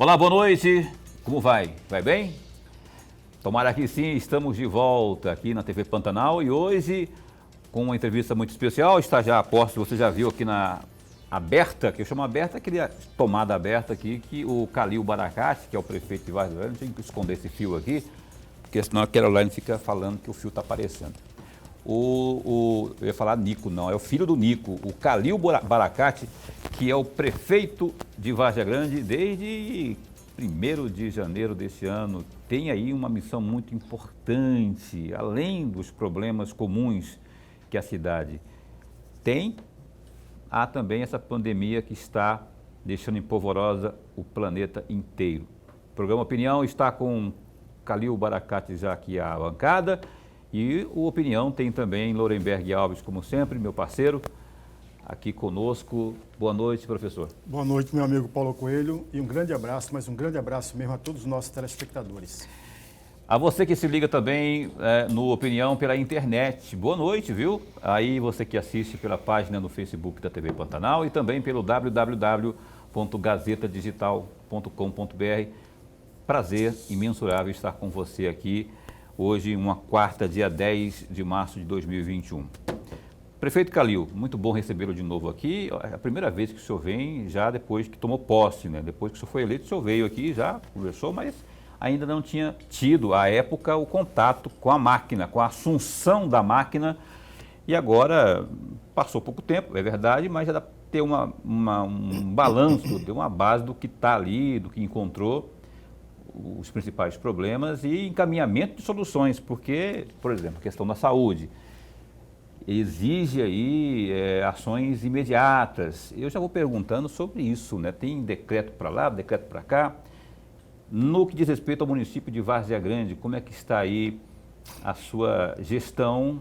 Olá, boa noite. Como vai? Vai bem? Tomara que sim, estamos de volta aqui na TV Pantanal e hoje com uma entrevista muito especial. Está já a posto, você já viu aqui na aberta, que eu chamo aberta, aquele tomada aberta aqui, que o Calil Baracate, que é o prefeito de Várzea Grande, tem que esconder esse fio aqui, porque senão a Caroline fica falando que o fio está aparecendo. Eu ia falar Nico, não, é o filho do Nico, o Calil Baracate, que é o prefeito de Várzea Grande desde 1º de janeiro deste ano. Tem aí uma missão muito importante, além dos problemas comuns que a cidade tem, há também essa pandemia que está deixando empolvorosa o planeta inteiro. O programa Opinião está com Calil Baracate já aqui à bancada. E o Opinião tem também Lorenberg Alves, como sempre, meu parceiro, aqui conosco. Boa noite, professor. Boa noite, meu amigo Paulo Coelho, e um grande abraço, mas um grande abraço mesmo a todos os nossos telespectadores. A você que se liga também no Opinião pela internet, boa noite, viu? Aí você que assiste pela página no Facebook da TV Pantanal e também pelo www.gazetadigital.com.br. Prazer imensurável estar com você aqui. Hoje, uma quarta, dia 10 de março de 2021. Prefeito Calil, muito bom recebê-lo de novo aqui. É a primeira vez que o senhor vem, já depois que tomou posse, né? Depois que o senhor foi eleito, o senhor veio aqui, já conversou, mas ainda não tinha tido, à época, o contato com a máquina, com a assunção da máquina. E agora, passou pouco tempo, é verdade, mas já dá para ter um balanço, ter uma base do que está ali, do que encontrou, os principais problemas e encaminhamento de soluções, porque, por exemplo, a questão da saúde exige aí ações imediatas. Eu já vou perguntando sobre isso, né? Tem decreto para lá, decreto para cá. No que diz respeito ao município de Várzea Grande, como é que está aí a sua gestão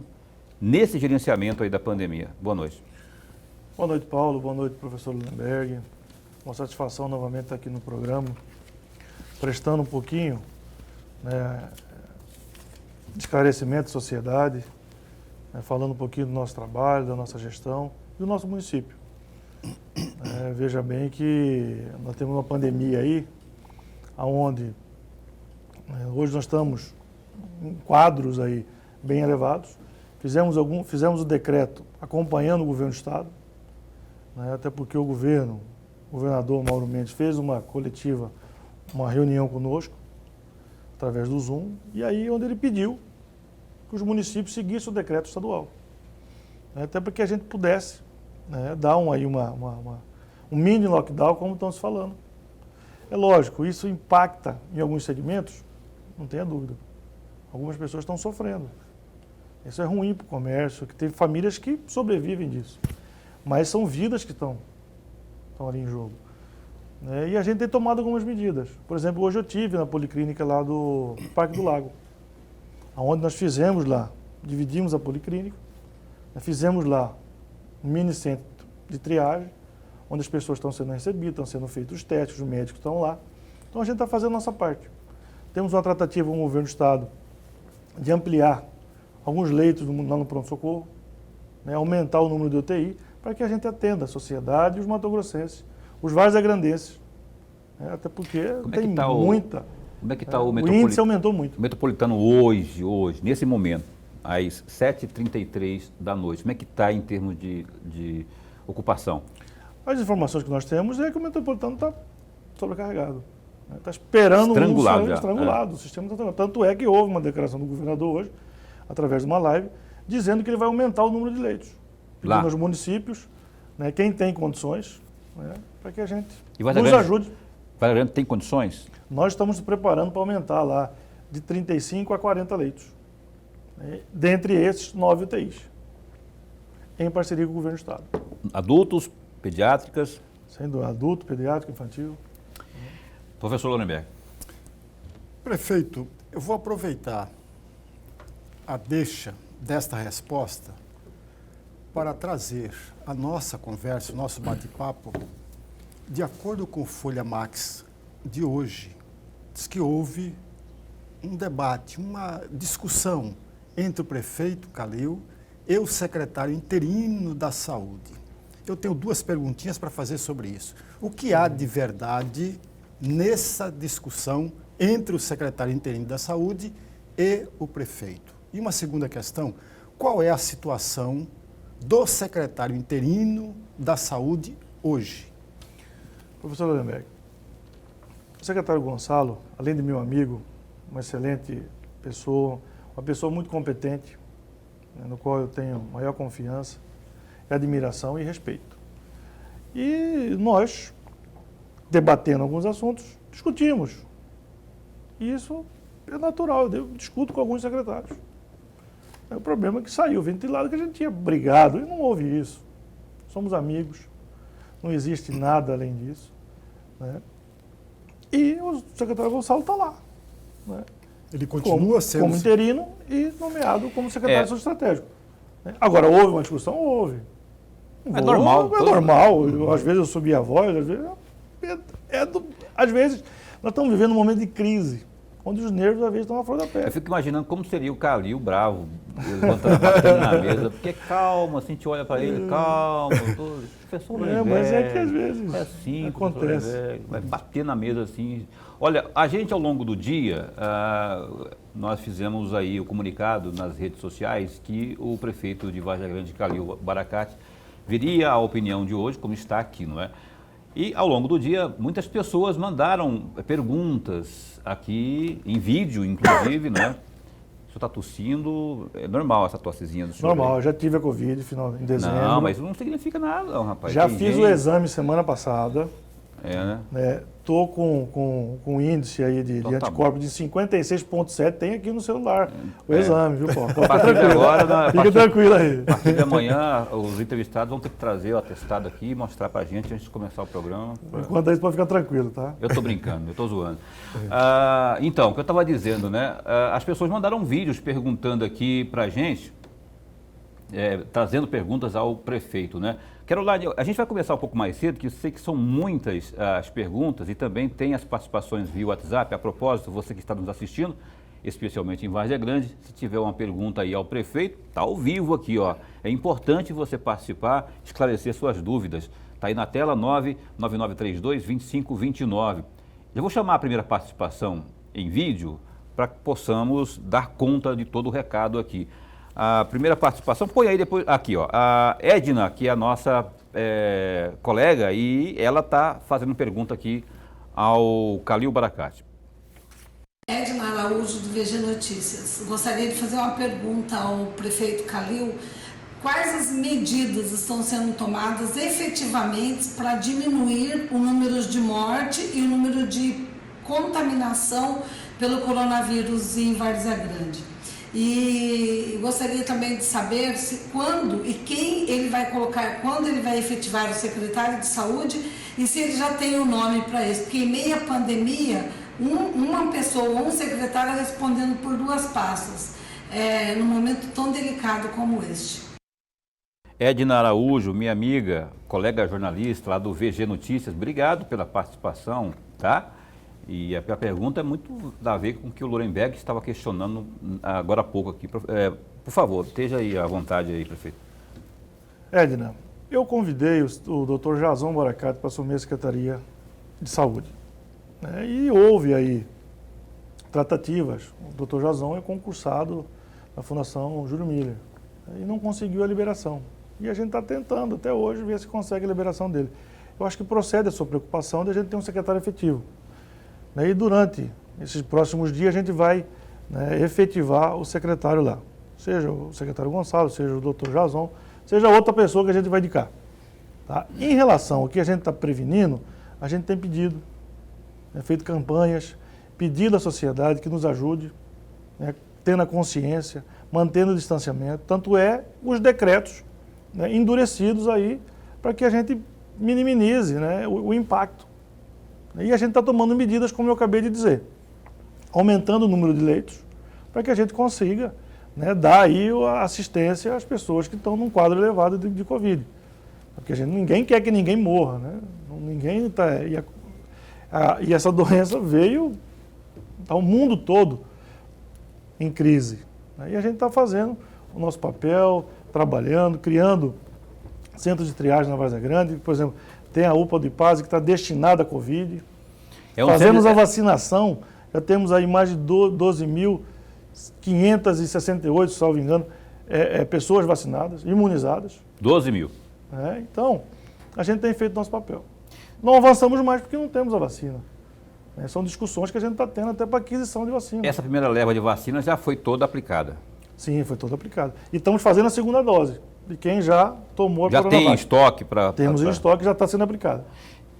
nesse gerenciamento aí da pandemia? Boa noite. Boa noite, Paulo. Boa noite, professor Lorenberg. Uma satisfação novamente estar aqui no programa, prestando um pouquinho, né, de esclarecimento à sociedade, né, falando um pouquinho do nosso trabalho, da nossa gestão e do nosso município. Veja bem que nós temos uma pandemia aí, onde hoje nós estamos em quadros aí bem elevados. Fizemos o decreto acompanhando o governo do Estado, né, até porque o governador Mauro Mendes fez uma coletiva, uma reunião conosco, através do Zoom, e aí onde ele pediu que os municípios seguissem o decreto estadual. Até para que a gente pudesse, né, dar um mini lockdown, como estão se falando. É lógico, isso impacta em alguns segmentos, não tenha dúvida. Algumas pessoas estão sofrendo. Isso é ruim para o comércio, que tem famílias que sobrevivem disso. Mas são vidas que estão ali em jogo. E a gente tem tomado algumas medidas. Por exemplo, hoje eu estive na policlínica lá do Parque do Lago, onde nós fizemos lá, dividimos a policlínica, fizemos lá um mini centro de triagem, onde as pessoas estão sendo recebidas, estão sendo feitos os testes, os médicos estão lá. Então a gente está fazendo a nossa parte. Temos uma tratativa com o governo do Estado de ampliar alguns leitos lá no pronto-socorro, né, aumentar o número de UTI, para que a gente atenda a sociedade e os matogrossenses, os varzegrandenses, até porque tem muita... Como é que está o índice aumentou muito. O metropolitano hoje, nesse momento, às 7h33 da noite, como é que está em termos de ocupação? As informações que nós temos é que o metropolitano está sobrecarregado. Está esperando estrangulado o sistema está estrangulado. Tanto é que houve uma declaração do governador hoje, através de uma live, dizendo que ele vai aumentar o número de leitos. Pedindo aos municípios, né, quem tem condições, né, para que a gente nos ajude. Várzea Grande tem condições? Nós estamos nos preparando para aumentar lá de 35 a 40 leitos. Né, dentre esses, 9 UTIs. Em parceria com o governo do Estado. Adultos, pediátricas? Sendo adulto, pediátrico, infantil. Professor Lorenberg. Prefeito, eu vou aproveitar a deixa desta resposta para trazer a nossa conversa, o nosso bate-papo, de acordo com Folha Max de hoje. Diz que houve um debate, uma discussão entre o prefeito Calil e o secretário interino da Saúde. Eu tenho duas perguntinhas para fazer sobre isso. O que há de verdade nessa discussão entre o secretário interino da Saúde e o prefeito? E uma segunda questão, qual é a situação do secretário interino da Saúde hoje? Professor Lullenberg, o secretário Gonçalo, além de meu amigo, uma excelente pessoa, uma pessoa muito competente, no qual eu tenho maior confiança, admiração e respeito. E nós, debatendo alguns assuntos, discutimos. E isso é natural, eu discuto com alguns secretários. O problema é que saiu ventilado que a gente tinha brigado, e não houve isso. Somos amigos, não existe nada além disso. Né? E o secretário Gonçalo está lá. Né? Ele continua sendo... Como interino e nomeado como secretário de Saúde Estratégico. Agora, houve uma discussão? Houve. É normal. É normal. Às vezes eu subi a voz, às vezes... Às vezes, nós estamos vivendo um momento de crise, onde os nervos, às vezes, estão à flor da pele. Eu fico imaginando como seria o Calil bravo, levantando, batendo na mesa, porque calma, assim, a gente olha para ele, calma, professor Lullenberg, mas é que às vezes é assim, acontece. Vai bater na mesa assim. Olha, a gente ao longo do dia, nós fizemos aí o comunicado nas redes sociais que o prefeito de Várzea Grande, Calil Baracate, viria a opinião de hoje, como está aqui, não é? E ao longo do dia, muitas pessoas mandaram perguntas aqui, em vídeo, inclusive, né? O senhor está tossindo, é normal essa tossezinha do senhor? Normal, eu já tive a Covid em dezembro. Não, mas não significa nada, não, rapaz. Já fiz o exame semana passada. Né? Estou com índice aí de anticorpos de 56,7, tem aqui no celular o exame, viu, Paulo? A partir de agora, fica tranquilo aí. A partir de amanhã, os entrevistados vão ter que trazer o atestado aqui e mostrar pra gente antes de começar o programa. Enquanto isso, pode ficar tranquilo, tá? Eu estou brincando, eu estou zoando. Então, o que eu estava dizendo, né? As pessoas mandaram vídeos perguntando aqui pra gente, trazendo perguntas ao prefeito, né? A gente vai começar um pouco mais cedo, que eu sei que são muitas as perguntas e também tem as participações via WhatsApp. A propósito, você que está nos assistindo, especialmente em Várzea Grande, se tiver uma pergunta aí ao prefeito, está ao vivo aqui, ó. É importante você participar, esclarecer suas dúvidas. Está aí na tela 99932-2529. Eu vou chamar a primeira participação em vídeo para que possamos dar conta de todo o recado aqui. A primeira participação, põe aí depois, aqui ó, a Edna, que é a nossa colega, e ela está fazendo pergunta aqui ao Calil Baracate. Edna Araújo, do VG Notícias. Gostaria de fazer uma pergunta ao prefeito Calil. Quais as medidas estão sendo tomadas efetivamente para diminuir o número de morte e o número de contaminação pelo coronavírus em Várzea Grande? E gostaria também de saber se quando e quem ele vai colocar, quando ele vai efetivar o secretário de saúde e se ele já tem um nome para isso, porque em meio à pandemia, uma pessoa, um secretário respondendo por duas pastas, num momento tão delicado como este. Edna Araújo, minha amiga, colega jornalista lá do VG Notícias, obrigado pela participação, tá? E a pergunta é muito a ver com o que o Lullenberg estava questionando agora há pouco aqui. Por favor, esteja aí à vontade aí, prefeito. Edna, eu convidei o Dr. Jason Baracate para assumir a Secretaria de Saúde. E houve aí tratativas. O Dr. Jason é concursado na Fundação Júlio Miller e não conseguiu a liberação. E a gente está tentando até hoje ver se consegue a liberação dele. Eu acho que procede a sua preocupação de a gente ter um secretário efetivo. E durante esses próximos dias a gente vai efetivar o secretário lá. Seja o secretário Gonçalo, seja o doutor Jason, seja outra pessoa que a gente vai indicar. Tá? Em relação ao que a gente está prevenindo, a gente tem pedido, feito campanhas, pedido à sociedade que nos ajude, tendo a consciência, mantendo o distanciamento. Tanto os decretos endurecidos aí para que a gente minimize o impacto. E a gente está tomando medidas, como eu acabei de dizer, aumentando o número de leitos, para que a gente consiga dar aí a assistência às pessoas que estão num quadro elevado de Covid. Porque ninguém quer que ninguém morra, Ninguém tá, e essa doença veio, está o mundo todo em crise. E a gente está fazendo o nosso papel, trabalhando, criando centros de triagem na Várzea Grande, por exemplo, tem a UPA do IPASE que está destinada à Covid. Fazemos a vacinação, já temos aí mais de 12.568, se salvo engano, pessoas vacinadas, imunizadas. 12 mil. Então, a gente tem feito nosso papel. Não avançamos mais porque não temos a vacina. São discussões que a gente está tendo até para aquisição de vacina. Essa primeira leva de vacina já foi toda aplicada? Sim, foi toda aplicada. E estamos fazendo a segunda dose, de quem já tomou a Coronavac. Já tem em estoque para... Temos em estoque, já está sendo aplicada.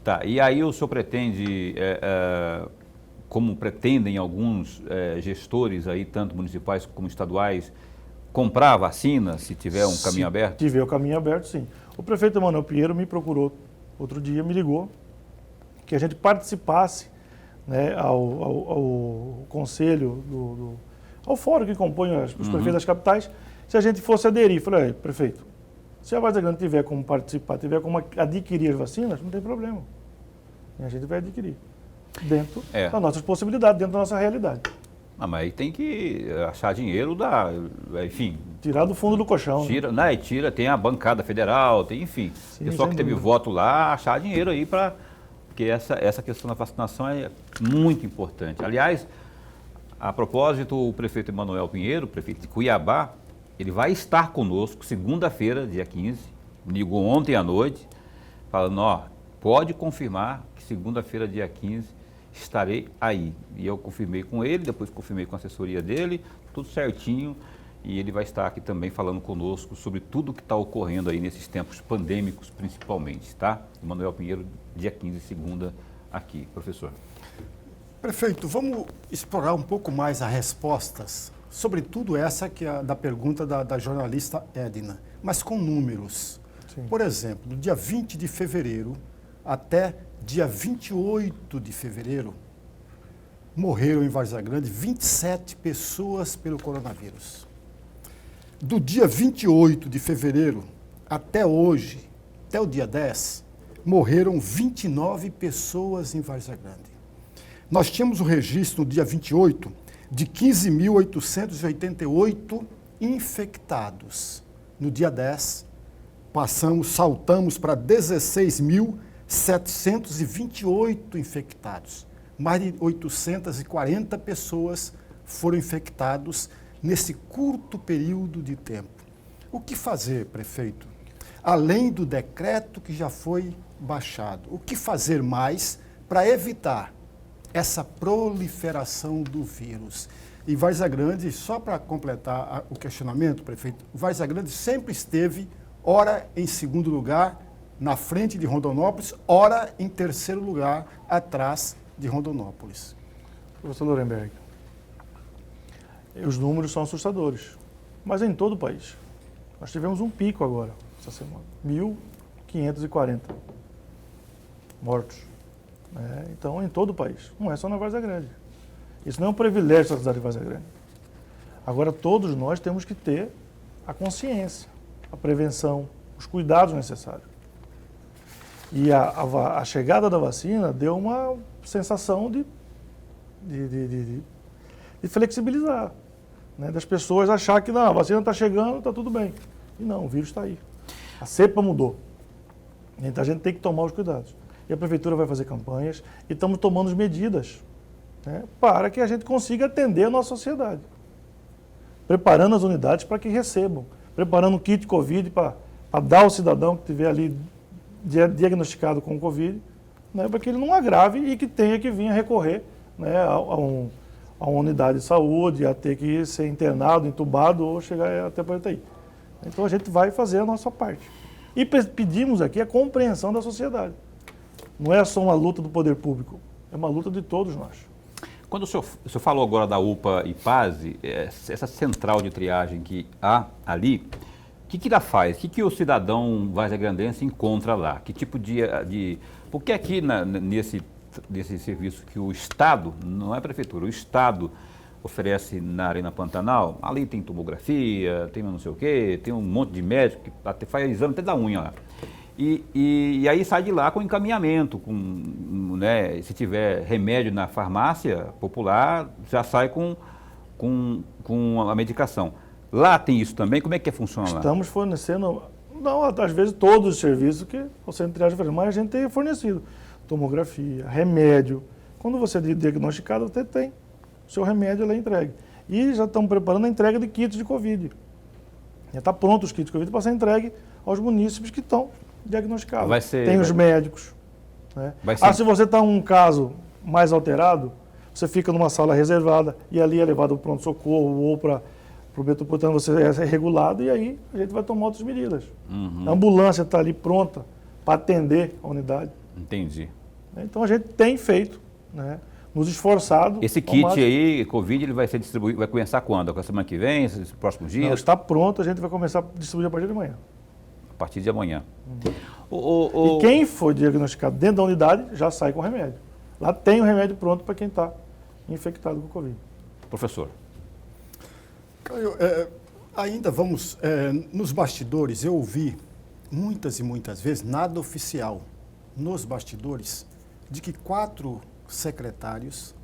Tá, e aí o senhor pretende, como pretendem alguns gestores aí, tanto municipais como estaduais, comprar a vacina se tiver um caminho aberto? Se tiver o caminho aberto, sim. O prefeito Emanuel Pinheiro me procurou outro dia, me ligou, que a gente participasse, né, ao conselho, ao fórum que compõe os prefeitos das capitais, se a gente fosse aderir. Falei, prefeito, se a Várzea Grande tiver como participar, tiver como adquirir as vacinas, não tem problema. E a gente vai adquirir. Dentro das nossas possibilidades, dentro da nossa realidade. Mas aí tem que achar dinheiro enfim... Tirar do fundo do colchão. Tira, tem a bancada federal, tem, enfim. Sim, pessoal que teve voto lá, achar dinheiro aí para... Porque essa questão da vacinação é muito importante. Aliás, a propósito, o prefeito Emanuel Pinheiro, prefeito de Cuiabá, ele vai estar conosco segunda-feira, dia 15, me ligou ontem à noite, falando, pode confirmar que segunda-feira, dia 15, estarei aí. E eu confirmei com ele, depois confirmei com a assessoria dele, tudo certinho, e ele vai estar aqui também falando conosco sobre tudo que está ocorrendo aí nesses tempos pandêmicos, principalmente, tá? Emanuel Pinheiro, dia 15, segunda, aqui. Professor. Prefeito, vamos explorar um pouco mais as respostas, sobretudo essa que é da pergunta da jornalista Edna, mas com números. Sim. Por exemplo, do dia 20 de fevereiro até dia 28 de fevereiro, morreram em Várzea Grande 27 pessoas pelo coronavírus. Do dia 28 de fevereiro até hoje, até o dia 10, morreram 29 pessoas em Várzea Grande. Nós tínhamos o registro no dia 28 de 15.888 infectados. No dia 10, saltamos para 16.728 infectados. Mais de 840 pessoas foram infectadas nesse curto período de tempo. O que fazer, prefeito? Além do decreto que já foi baixado, o que fazer mais para evitar essa proliferação do vírus? E Várzea Grande, só para completar o questionamento, prefeito, Várzea Grande sempre esteve, ora em segundo lugar, na frente de Rondonópolis, ora em terceiro lugar, atrás de Rondonópolis. Professor Lorenberg, os números são assustadores, mas em todo o país. Nós tivemos um pico agora, essa semana, 1.540 mortos. Então, em todo o país, não é só na Várzea Grande. Isso não é um privilégio da cidade de Várzea Grande. Agora, todos nós temos que ter a consciência, a prevenção, os cuidados necessários. E a chegada da vacina deu uma sensação de flexibilizar, né? Das pessoas achar que não, a vacina está chegando, está tudo bem. E não, o vírus está aí. A cepa mudou. Então a gente tem que tomar os cuidados. E a prefeitura vai fazer campanhas e estamos tomando medidas, né, para que a gente consiga atender a nossa sociedade. Preparando as unidades para que recebam. Preparando um kit Covid para dar ao cidadão que estiver ali diagnosticado com Covid, né, para que ele não agrave e que tenha que vir a recorrer, né, a uma unidade de saúde, a ter que ser internado, entubado ou chegar até para a UTI. Então a gente vai fazer a nossa parte. E pedimos aqui a compreensão da sociedade. Não é só uma luta do poder público, é uma luta de todos nós. Quando o senhor falou agora da UPA Ipase, essa central de triagem que há ali, o que ela faz? O que o cidadão varzea-grandense encontra lá? Que tipo de... Porque aqui nesse serviço que o Estado, não é a Prefeitura, o Estado oferece na Arena Pantanal, ali tem tomografia, tem não sei o quê, tem um monte de médico que até faz exame até da unha lá. E aí sai de lá com encaminhamento, né, se tiver remédio na farmácia popular, já sai com a medicação. Lá tem isso também? Como é que funciona lá? Estamos fornecendo, não, às vezes todos os serviços que o centro de triagem faz, mas a gente tem fornecido tomografia, remédio, Quando você é diagnosticado, você tem o seu remédio lá entregue. E já estamos preparando a entrega de kits de Covid. Já está pronto os kits de Covid para ser entregue aos munícipes que estão diagnosticados. Tem os médicos. Né? Se você está em um caso mais alterado, você fica numa sala reservada e ali é levado para o pronto-socorro ou para o metropolitano, você é regulado e aí a gente vai tomar outras medidas. A ambulância está ali pronta para atender a unidade. Entendi. Então a gente tem feito, né, nos esforçado. Esse kit aí, Covid, ele vai ser distribuído, vai começar quando? Com a semana que vem, esses próximos dias? Não, está pronto, a gente vai começar a distribuir a partir de amanhã. A partir de amanhã. E quem for diagnosticado dentro da unidade já sai com remédio. Lá tem o remédio pronto para quem está infectado com Covid. Professor. Caio, ainda vamos, nos bastidores, eu ouvi muitas e muitas vezes, nada oficial, nos bastidores, de que 4 secretários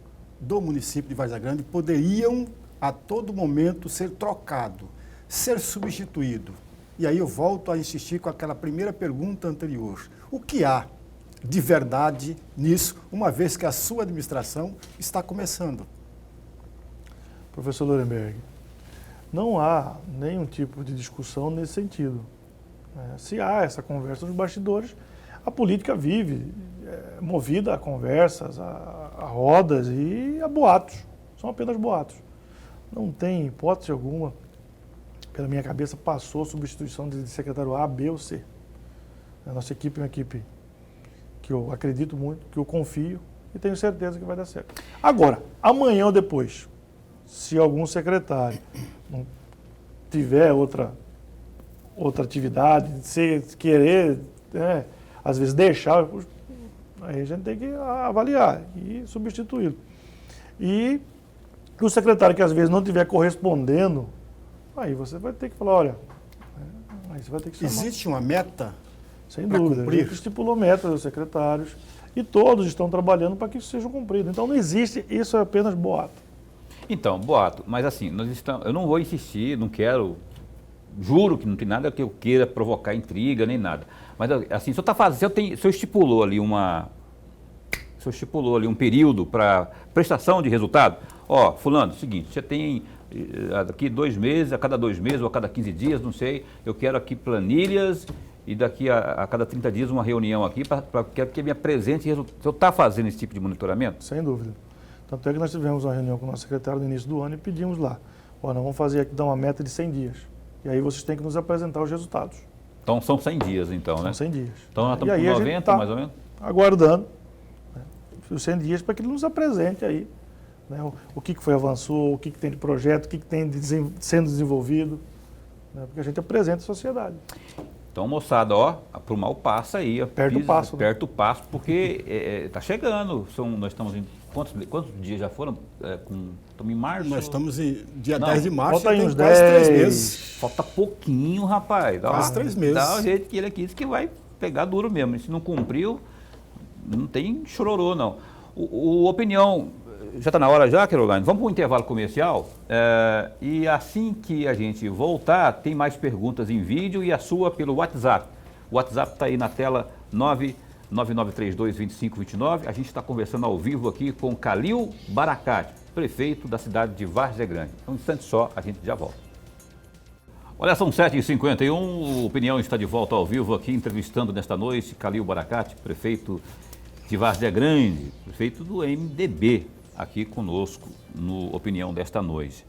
do município de Várzea Grande poderiam a todo momento ser trocado, ser substituído. E aí eu volto a insistir com aquela primeira pergunta anterior. O que há de verdade nisso, uma vez que a sua administração está começando? Professor Lorenberg, não há nenhum tipo de discussão nesse sentido. Se há essa conversa nos bastidores, a política vive movida a conversas, a rodas e a boatos. São apenas boatos. Não tem hipótese alguma, pela minha cabeça, passou a substituição de secretário A, B ou C. A nossa equipe é uma equipe que eu acredito muito, que eu confio e tenho certeza que vai dar certo. Agora, amanhã ou depois, se algum secretário não tiver outra atividade, se querer, às vezes deixar, aí a gente tem que avaliar e substituí-lo. E o secretário que às vezes não estiver correspondendo, aí você vai ter que falar, olha, aí você vai ter que chamar. Existe uma meta? Sem dúvida, a gente estipulou metas dos secretários e todos estão trabalhando para que isso seja cumprido. Então não existe, isso é apenas boato. Então, boato, mas assim, eu não vou insistir, não quero, juro que não tem nada que eu queira provocar intriga nem nada. Mas assim, se eu estipulou ali um período para prestação de resultado, fulano, seguinte, você tem daqui 2 meses, a cada 2 meses ou a cada 15 dias, não sei, eu quero aqui planilhas e daqui a cada 30 dias uma reunião aqui para que me apresente resultado. Você está fazendo esse tipo de monitoramento? Sem dúvida. Tanto é que nós tivemos uma reunião com o nosso secretário no início do ano e pedimos lá, nós vamos fazer aqui, dar uma meta de 100 dias. E aí vocês têm que nos apresentar os resultados. Então são 100 dias então, né? São 100 dias. Então nós estamos com 90 mais ou menos? Aguardando os 100 dias para que ele nos apresente aí, né, o que foi avançou, o que tem de projeto, o que tem sendo desenvolvido, né, porque a gente apresenta a sociedade. Então, moçada, pro mal passa aí. Aperta o passo. Aperta o passo, porque está chegando. Nós estamos em... Quantos dias já foram? Estamos em março? Nós estamos em dia 10 de março, falta tem uns quase 10 3 meses. Falta pouquinho, rapaz. Quase 3 meses. Dá o jeito que ele aqui disse que vai pegar duro mesmo. Se não cumpriu, não tem chororô, não. Opinião, já está na hora já, Caroline? Vamos para um intervalo comercial e assim que a gente voltar, tem mais perguntas em vídeo e a sua pelo WhatsApp. O WhatsApp está aí na tela, 999322529. A gente está conversando ao vivo aqui com Calil Baracate, prefeito da cidade de Várzea Grande. Um instante só, a gente já volta. Olha, são 7h51, o Opinião está de volta ao vivo aqui, entrevistando nesta noite Calil Baracate, prefeito de Várzea Grande, prefeito do MDB, aqui conosco no Opinião desta noite.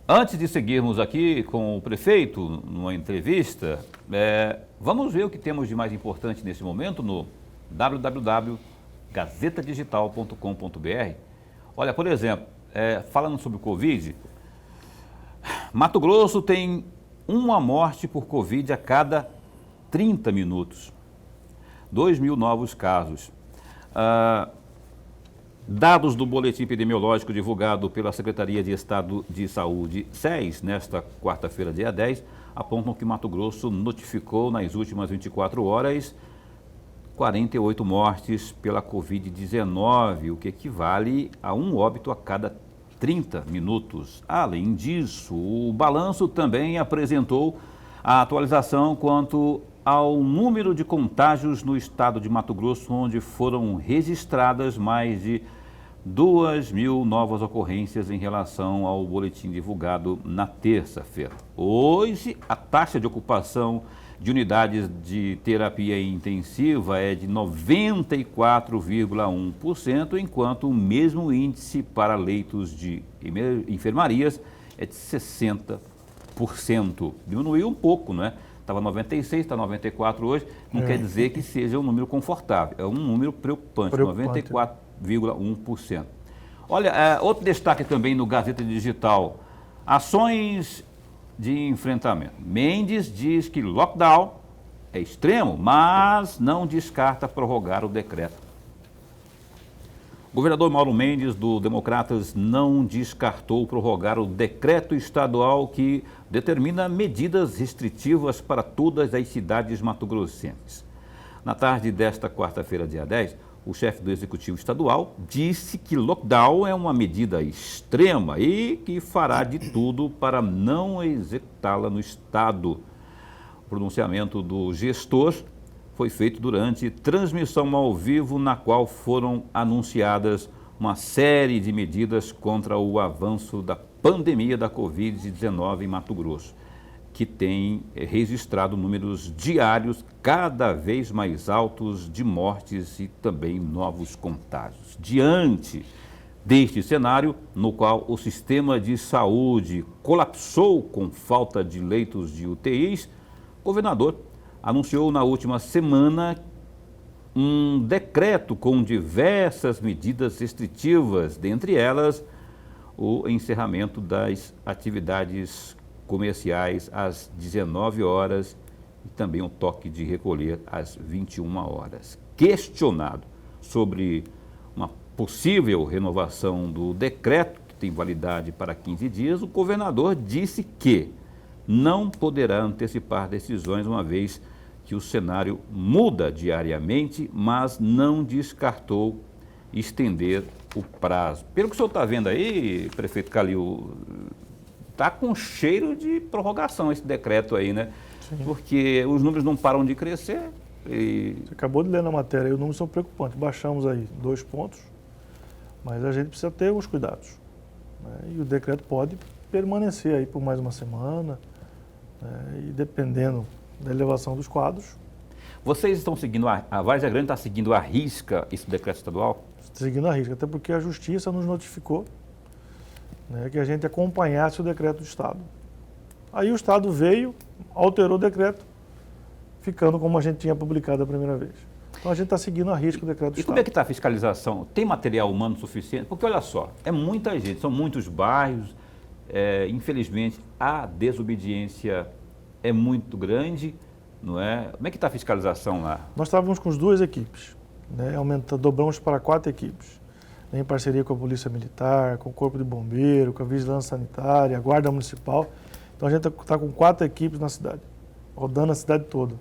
Antes de seguirmos aqui com o prefeito, numa entrevista, vamos ver o que temos de mais importante nesse momento no www.gazetadigital.com.br. Olha, por exemplo, falando sobre o Covid, Mato Grosso tem uma morte por Covid a cada 30 minutos. 2.000 novos casos. Dados do boletim epidemiológico divulgado pela Secretaria de Estado de Saúde, SES, nesta quarta-feira, dia 10, apontam que Mato Grosso notificou nas últimas 24 horas 48 mortes pela Covid-19, o que equivale a um óbito a cada 30 minutos. Além disso, o balanço também apresentou a atualização quanto ao número de contágios no estado de Mato Grosso, onde foram registradas mais de 2.000 novas ocorrências em relação ao boletim divulgado na terça-feira. Hoje, a taxa de ocupação de unidades de terapia intensiva é de 94,1%, enquanto o mesmo índice para leitos de enfermarias é de 60%. Diminuiu um pouco, né? Estava 96, está 94 hoje, não quer dizer que seja um número confortável, é um número preocupante. 94,1%. Olha, outro destaque também no Gazeta Digital, ações de enfrentamento. Mendes diz que lockdown é extremo, mas não descarta prorrogar o decreto. O governador Mauro Mendes, do Democratas, não descartou prorrogar o decreto estadual que determina medidas restritivas para todas as cidades mato-grossenses. Na tarde desta quarta-feira, dia 10, o chefe do Executivo Estadual disse que lockdown é uma medida extrema e que fará de tudo para não executá-la no Estado. O pronunciamento do gestor foi feito durante transmissão ao vivo, na qual foram anunciadas uma série de medidas contra o avanço da pandemia da Covid-19 em Mato Grosso, que tem registrado números diários cada vez mais altos de mortes e também novos contágios. Diante deste cenário, no qual o sistema de saúde colapsou com falta de leitos de UTIs, o governador anunciou na última semana um decreto com diversas medidas restritivas, dentre elas o encerramento das atividades comerciais às 19 horas e também o toque de recolher às 21 horas. Questionado sobre uma possível renovação do decreto, que tem validade para 15 dias, o governador disse que não poderá antecipar decisões, uma vez que o cenário muda diariamente, mas não descartou estender o prazo. Pelo que o senhor está vendo aí, prefeito Calil, está com cheiro de prorrogação esse decreto aí, né? Sim. Porque os números não param de crescer. Você acabou de ler na matéria, e os números são preocupantes. Baixamos aí 2 pontos, mas a gente precisa ter os cuidados, né? E o decreto pode permanecer aí por mais uma semana, né? E dependendo da elevação dos quadros. Vocês estão seguindo, a Várzea Grande está seguindo à risca esse decreto estadual? Seguindo a risca, até porque a Justiça nos notificou, né, que a gente acompanhasse o decreto do Estado. Aí o Estado veio, alterou o decreto, ficando como a gente tinha publicado a primeira vez. Então a gente está seguindo a risca o decreto do E Estado. como é que está a fiscalização? Tem material humano suficiente? Porque olha só, é muita gente, são muitos bairros, infelizmente a desobediência é muito grande, não é? Como é que está a fiscalização lá? Nós estávamos com as 2 equipes, né? Dobramos para 4 equipes, né? Em parceria com a Polícia Militar, com o Corpo de Bombeiro, com a Vigilância Sanitária, a Guarda Municipal. Então a gente está com 4 equipes na cidade, rodando a cidade toda.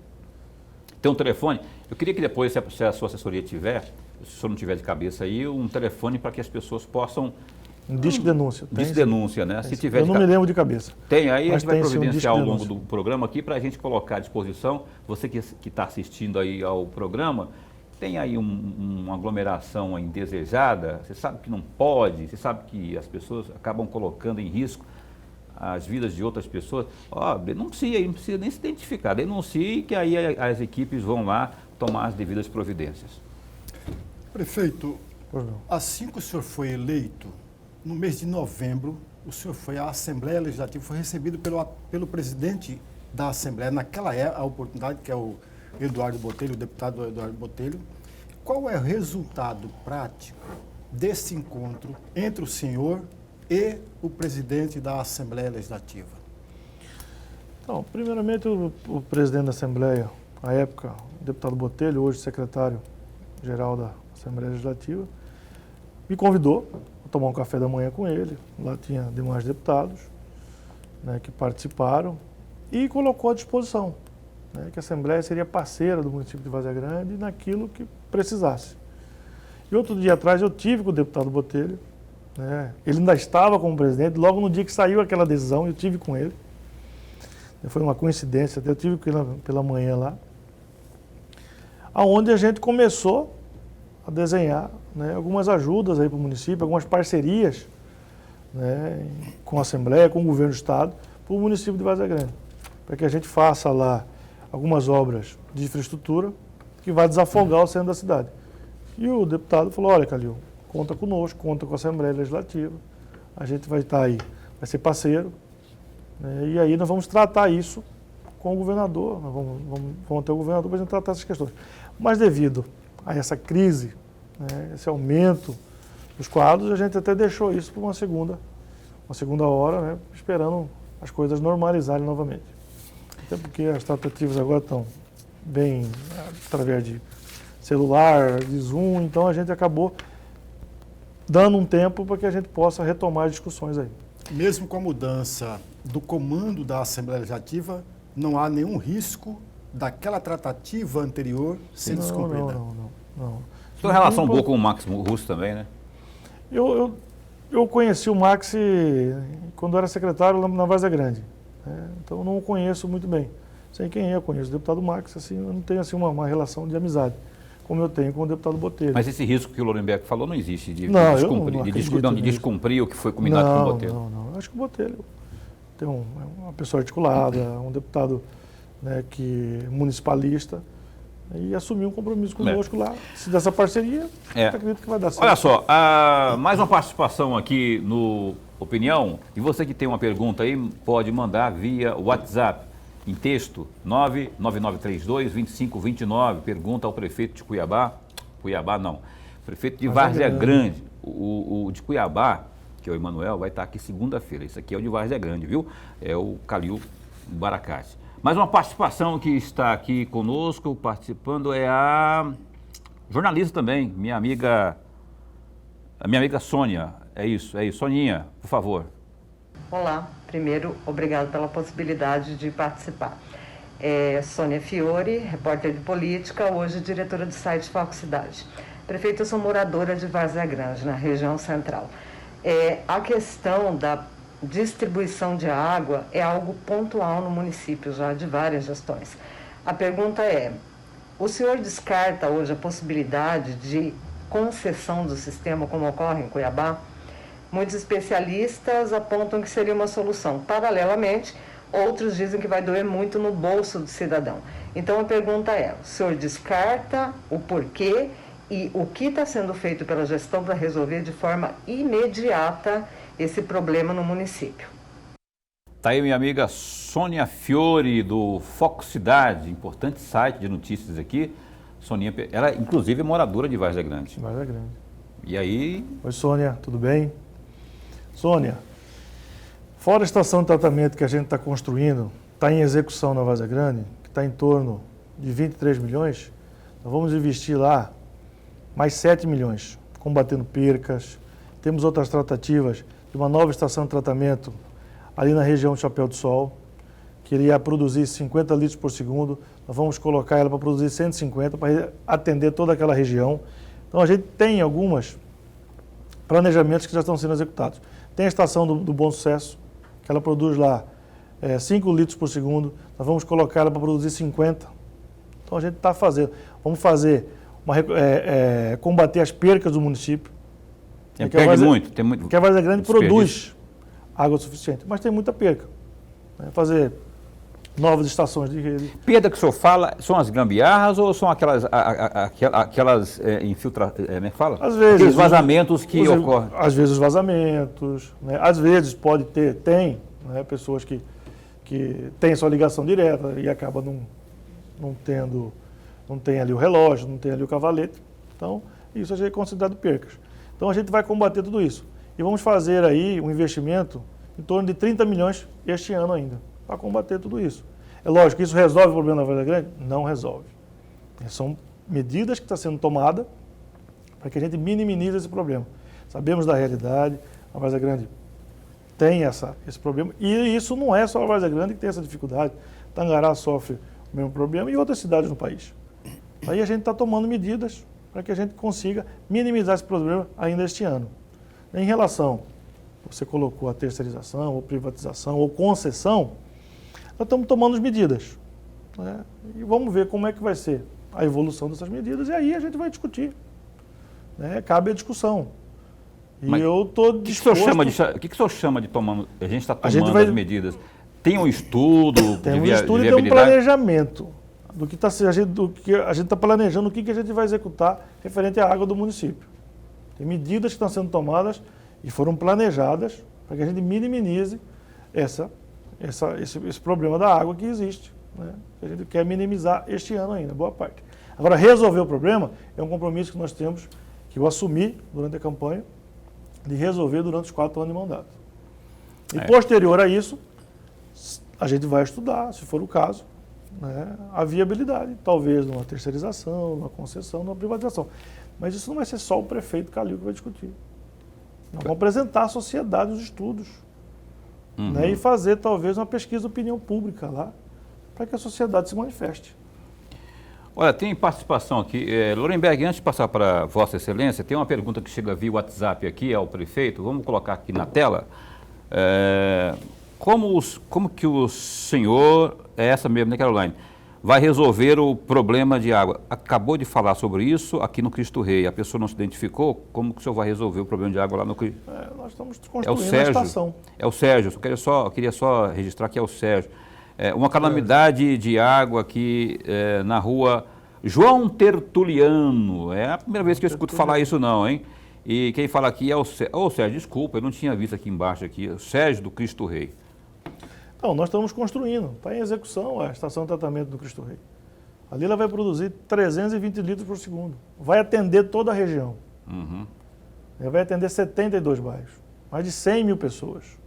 Tem um telefone? Eu queria que depois, se a sua assessoria tiver, se o senhor não tiver de cabeça aí, um telefone para que as pessoas possam... Um disque denúncia. Disque denúncia, né? Se tiver eu não me lembro de cabeça. Tem, aí a gente vai tem, sim, providenciar ao longo denúncia. do programa aqui para a gente colocar à disposição. Você que está assistindo aí ao programa, tem aí uma aglomeração indesejada, você sabe que não pode, você sabe que as pessoas acabam colocando em risco as vidas de outras pessoas. Denuncie, não precisa nem se identificar, denuncie que aí as equipes vão lá tomar as devidas providências. Prefeito, assim que o senhor foi eleito, no mês de novembro, o senhor foi à Assembleia Legislativa, foi recebido pelo presidente da Assembleia, naquela a oportunidade, que é o Eduardo Botelho, o deputado Eduardo Botelho. Qual é o resultado prático desse encontro entre o senhor e o presidente da Assembleia Legislativa? Então, primeiramente, o presidente da Assembleia, à época, o deputado Botelho, hoje secretário-geral da Assembleia Legislativa, me convidou a tomar um café da manhã com ele. Lá tinha demais deputados, né, que participaram e colocou à disposição, né, que a Assembleia seria parceira do município de Várzea Grande naquilo que precisasse. E outro dia atrás eu tive com o deputado Botelho, né, ele ainda estava como presidente, logo no dia que saiu aquela decisão eu tive com ele. Foi uma coincidência, até eu tive pela manhã lá. aonde a gente começou a desenhar, né, algumas ajudas aí para o município, algumas parcerias, né, com a Assembleia, com o Governo do Estado, para o município de Várzea Grande, para que a gente faça lá algumas obras de infraestrutura que vai desafogar o centro da cidade. E o deputado falou, olha, Calil, conta conosco, conta com a Assembleia Legislativa, a gente vai estar aí, vai ser parceiro, né, e aí nós vamos tratar isso com o governador, nós vamos ter o governador para a gente tratar essas questões. Mas devido a essa crise, né, esse aumento dos quadros, a gente até deixou isso para uma segunda hora, né, esperando as coisas normalizarem novamente. Até porque as tratativas agora estão bem através de celular, de Zoom, então a gente acabou dando um tempo para que a gente possa retomar as discussões aí. Mesmo com a mudança do comando da Assembleia Legislativa, não há nenhum risco daquela tratativa anterior ser descumprida? Não. Sua relação boa com o Max Russo também, né? Eu conheci o Max quando era secretário na Várzea Grande, né? Então eu não o conheço muito bem. Sei quem é, eu conheço o deputado Max, assim, eu não tenho assim, uma relação de amizade, como eu tenho com o deputado Botelho. Mas esse risco que o Lorenberg falou não existe, de descumprir o que foi combinado com o Botelho? Não. Acho que o Botelho tem uma pessoa articulada, um deputado, né, municipalista, e assumiu um compromisso conosco lá. Se dessa parceria, acredito que vai dar certo. Olha só, mais uma participação aqui no Opinião. E você que tem uma pergunta aí, pode mandar via WhatsApp, em texto, 99932-2529. Pergunta ao prefeito de Cuiabá. Prefeito de Várzea Grande. O de Cuiabá, que é o Emanuel, vai estar aqui segunda-feira. Isso aqui é o de Várzea Grande, viu? É o Calil Baracate. Mais uma participação que está aqui conosco, participando, é a jornalista também, minha amiga Sônia. É isso. Soninha, por favor. Olá, primeiro, obrigado pela possibilidade de participar. Sônia Fiore, repórter de política, hoje diretora do site Foco Cidade. Prefeita, eu sou moradora de Várzea Grande, na região central. A questão da distribuição de água é algo pontual no município, já de várias gestões. A pergunta é, o senhor descarta hoje a possibilidade de concessão do sistema, como ocorre em Cuiabá? Muitos especialistas apontam que seria uma solução. Paralelamente, outros dizem que vai doer muito no bolso do cidadão. Então a pergunta é, o senhor descarta o porquê e o que está sendo feito pela gestão para resolver de forma imediata esse problema no município? Está aí minha amiga Sônia Fiore, do Foco Cidade, importante site de notícias aqui. Soninha, ela inclusive é moradora de Várzea Grande. Várzea Grande. E aí... Oi, Sônia, tudo bem? Sônia, fora a estação de tratamento que a gente está construindo, está em execução na Várzea Grande, que está em torno de 23 milhões, nós vamos investir lá mais 7 milhões, combatendo percas. Temos outras tratativas de uma nova estação de tratamento ali na região do Chapéu do Sol, que iria produzir 50 litros por segundo. Nós vamos colocar ela para produzir 150, para atender toda aquela região. Então a gente tem alguns planejamentos que já estão sendo executados. Tem a estação do Bom Sucesso, que ela produz lá 5 litros por segundo. Nós vamos colocar ela para produzir 50. Então a gente está fazendo. Vamos fazer, combater as percas do município. Perde muito. Porque a Várzea Grande produz água suficiente, mas tem muita perca. Fazer novas estações de rede. Perda que o senhor fala são as gambiarras ou são aquelas infiltrações, como é que fala? Às vezes. Aqueles vazamentos que ocorrem. Às vezes os vazamentos, né? Às vezes tem, né, pessoas que têm sua ligação direta e acaba não tem ali o relógio, não tem ali o cavalete. Então, isso é considerado percas. Então a gente vai combater tudo isso. E vamos fazer aí um investimento em torno de 30 milhões este ano ainda, para combater tudo isso. É lógico que isso resolve o problema da Várzea Grande? Não resolve. São medidas que estão sendo tomadas para que a gente minimize esse problema. Sabemos da realidade, a Várzea Grande tem esse problema, e isso não é só a Várzea Grande que tem essa dificuldade. Tangará sofre o mesmo problema e outras cidades no país. Aí a gente está tomando medidas para que a gente consiga minimizar esse problema ainda este ano. Em relação, você colocou a terceirização, ou privatização, ou concessão, nós estamos tomando as medidas, né? E vamos ver como é que vai ser a evolução dessas medidas e aí a gente vai discutir. Né? Cabe a discussão. E Mas eu estou disposto... O que o senhor chama de tomando? A gente está tomando gente vai- as medidas. Tem um estudo Tem de um via- estudo de e tem um viabilidade? planejamento do que a gente está planejando, o que a gente vai executar referente à água do município. Tem medidas que estão sendo tomadas e foram planejadas para que a gente minimize esse problema da água que existe. Né? Que a gente quer minimizar este ano ainda, boa parte. Agora, resolver o problema é um compromisso que nós temos, que eu assumi durante a campanha, de resolver durante os 4 anos de mandato. E posterior a isso, a gente vai estudar, se for o caso, né, a viabilidade, talvez numa terceirização, numa concessão, numa privatização. Mas isso não vai ser só o prefeito Calil que vai discutir. Nós vamos apresentar à sociedade os estudos, né, e fazer talvez uma pesquisa de opinião pública lá, para que a sociedade se manifeste. Olha, tem participação aqui. Lorenberg, antes de passar para Vossa Excelência, tem uma pergunta que chega via WhatsApp aqui ao prefeito. Vamos colocar aqui na tela. Como que o senhor, é essa mesmo, né, Caroline, vai resolver o problema de água? Acabou de falar sobre isso aqui no Cristo Rei. A pessoa não se identificou. Como que o senhor vai resolver o problema de água lá no Cristo? Nós estamos É o construindo a Sérgio. estação. É o Sérgio. Eu queria só registrar que é o Sérgio. Uma calamidade de água aqui na rua João Tertuliano. É a primeira vez que eu escuto falar isso não, hein? E quem fala aqui é o Sérgio. Ô, Sérgio, desculpa, eu não tinha visto aqui embaixo aqui. O Sérgio do Cristo Rei. Então, nós estamos construindo, está em execução a estação de tratamento do Cristo Rei. Ali ela vai produzir 320 litros por segundo. Vai atender toda a região. Vai atender 72 bairros. Mais de 100 mil pessoas.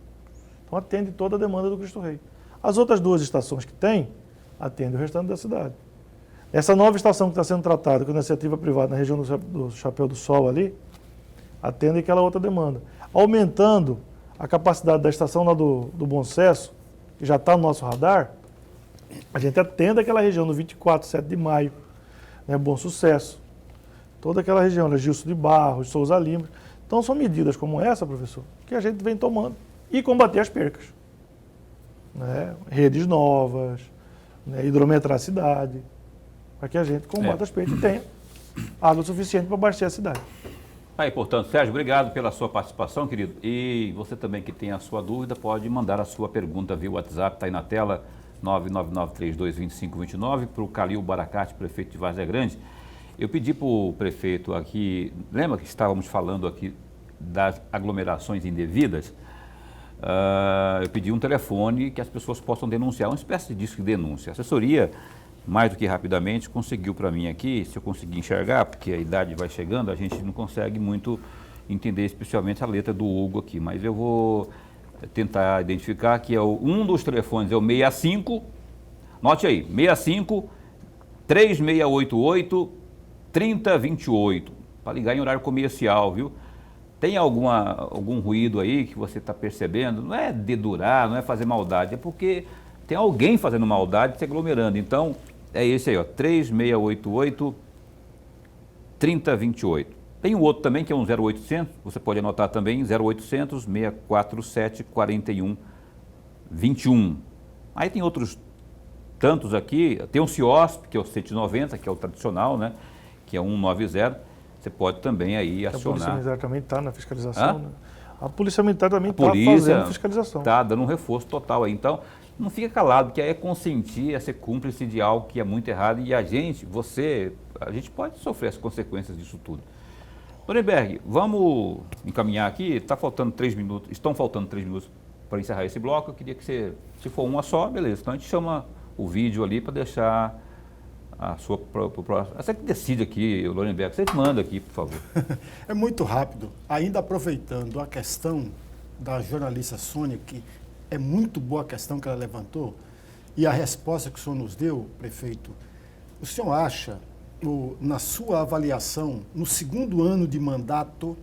Então atende toda a demanda do Cristo Rei. As outras 2 estações que tem, atendem o restante da cidade. Essa nova estação que está sendo tratada com iniciativa privada na região do Chapéu do Sol ali, atende aquela outra demanda. Aumentando a capacidade da estação lá do Bom Sucesso, que já está no nosso radar, a gente atende aquela região no 24, 7 de maio, né, Bom Sucesso. Toda aquela região, né, Gilson de Barros, Souza Lima. Então são medidas como essa, professor, que a gente vem tomando e combater as percas. Né, redes novas, né, hidrometrar a cidade, para que a gente combata as percas e tenha água suficiente para abastecer a cidade. Aí, portanto, Sérgio, obrigado pela sua participação, querido. E você também que tem a sua dúvida, pode mandar a sua pergunta via WhatsApp, está aí na tela, 999322529, para o Calil Baracate, prefeito de Várzea Grande. Eu pedi para o prefeito aqui, lembra que estávamos falando aqui das aglomerações indevidas? Eu pedi um telefone que as pessoas possam denunciar, uma espécie de disco de denúncia. A assessoria, mais do que rapidamente, conseguiu para mim aqui, se eu conseguir enxergar, porque a idade vai chegando, a gente não consegue muito entender especialmente a letra do Hugo aqui, mas eu vou tentar identificar que um dos telefones é o 65, note aí, 65 3688 3028, para ligar em horário comercial, viu? Tem algum ruído aí que você está percebendo? Não é dedurar, não é fazer maldade, é porque tem alguém fazendo maldade se aglomerando. Então, é esse aí, ó, 3688 3028. Tem um outro também que é um 0800, você pode anotar também, 0800 647 4121. Aí tem outros tantos aqui, tem um CIOSP, que é o 190, que é o tradicional, né, que é 190. Você pode também aí acionar. A Polícia Militar também está na fiscalização, Hã? né? A Polícia Militar também está Polícia fazendo fiscalização. está dando um reforço total aí. Então, não fica calado, porque aí é consentir, é ser cúmplice de algo que é muito errado e a gente pode sofrer as consequências disso tudo. Lorenberg, vamos encaminhar aqui, estão faltando 3 minutos para encerrar esse bloco. Eu queria que você, se for uma só, beleza. Então a gente chama o vídeo ali para deixar a sua próxima. Você que decide aqui, Lorenberg, você manda aqui, por favor. É muito rápido. Ainda aproveitando a questão da jornalista Sônia, que é muito boa a questão que ela levantou, e a resposta que o senhor nos deu, prefeito, o senhor acha, na sua avaliação, no 2º ano de mandato,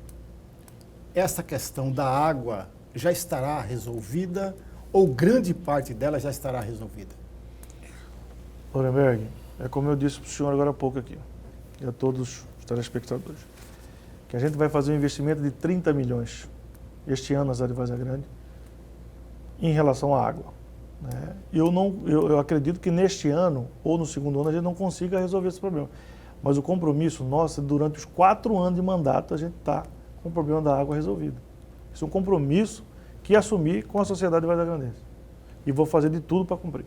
essa questão da água já estará resolvida ou grande parte dela já estará resolvida? Lorenberg, é como eu disse para o senhor agora há pouco aqui, e a todos os telespectadores, que a gente vai fazer um investimento de 30 milhões este ano na cidade de Várzea Grande em relação à água. né? Eu acredito que neste ano, ou no segundo ano, a gente não consiga resolver esse problema. Mas o compromisso nosso, durante os 4 anos de mandato, a gente está com o problema da água resolvido. Isso é um compromisso que assumi com a sociedade vazagrandense. E vou fazer de tudo para cumprir.